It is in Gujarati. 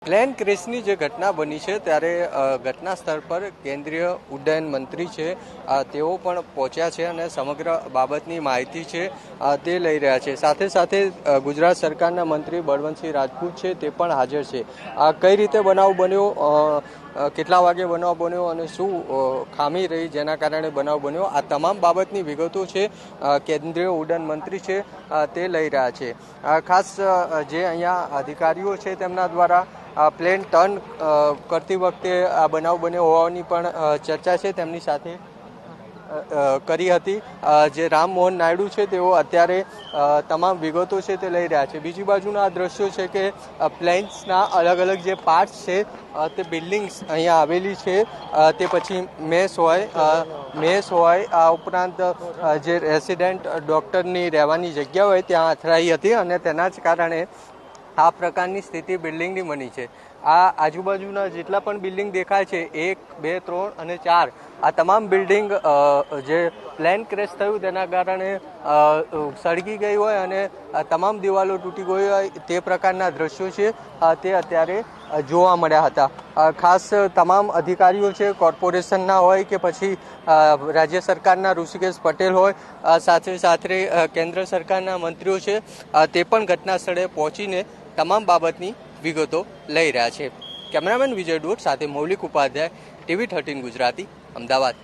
પ્લેન ક્રેશની જે ઘટના બની છે ત્યારે ઘટના સ્થળ પર કેન્દ્રીય ઉડ્ડયન મંત્રી છે તેઓ પણ પહોંચ્યા છે અને સમગ્ર બાબતની માહિતી છે તે લઈ રહ્યા છે। સાથે સાથે ગુજરાત સરકારના મંત્રી બળવંતસિંહ રાજપૂત છે તે પણ હાજર છે। કઈ રીતે બનાવ બન્યો, કેટલા વાગે બનાવ બન્યો અને શું ખામી રહી જેના કારણે બનાવ બન્યો, આ તમામ બાબતની વિગતો છે કેન્દ્રીય ઉડ્ડયન મંત્રી છે તે લઈ રહ્યા છે। ખાસ જે અહીંયા અધિકારીઓ છે તેમના દ્વારા પ્લેન ટર્ન કરતી વખતે આ બનાવ બન્યો હોવાની પણ ચર્ચા છે તેમની સાથે કરી હતી। જે રામમોહન નાયડુ છે તેઓ અત્યારે તમામ વિગતો છે તે લઈ રહ્યા છે। બીજી બાજુના આ દ્રશ્યો છે કે પ્લેન્સના અલગ અલગ જે પાર્ટ્સ છે તે બિલ્ડિંગ્સ અહીંયા આવેલી છે, તે પછી મેસ હોય આ ઉપરાંત જે રેસિડેન્ટ ડૉક્ટરની રહેવાની જગ્યા હોય ત્યાં અથડાઈ હતી અને તેના જ કારણે આ પ્રકારની સ્થિતિ બિલ્ડિંગની બની છે। આ આજુબાજુના જેટલા પણ બિલ્ડિંગ દેખાય છે 1, 2, 3 અને 4 આ તમામ બિલ્ડિંગ જે પ્લેન ક્રેશ થયું તેના કારણે સળગી ગઈ હોય અને તમામ દિવાલો તૂટી ગઈ હોય તે પ્રકારના દ્રશ્યો છે તે અત્યારે જોવા મળ્યા હતા। ખાસ તમામ અધિકારીઓ છે, કોર્પોરેશનના હોય કે પછી રાજ્ય સરકારના ઋષિકેશ પટેલ હોય, સાથે સાથે કેન્દ્ર સરકારના મંત્રીઓ છે તે પણ ઘટના સ્થળે પહોંચીને તમામ બાબતની વિગતો લઈ રહ્યા છે। કેમેરામેન વિજય ડોટ સાથે મૌલિક ઉપાધ્યાય, TV 13 ગુજરાતી, અમદાવાદ।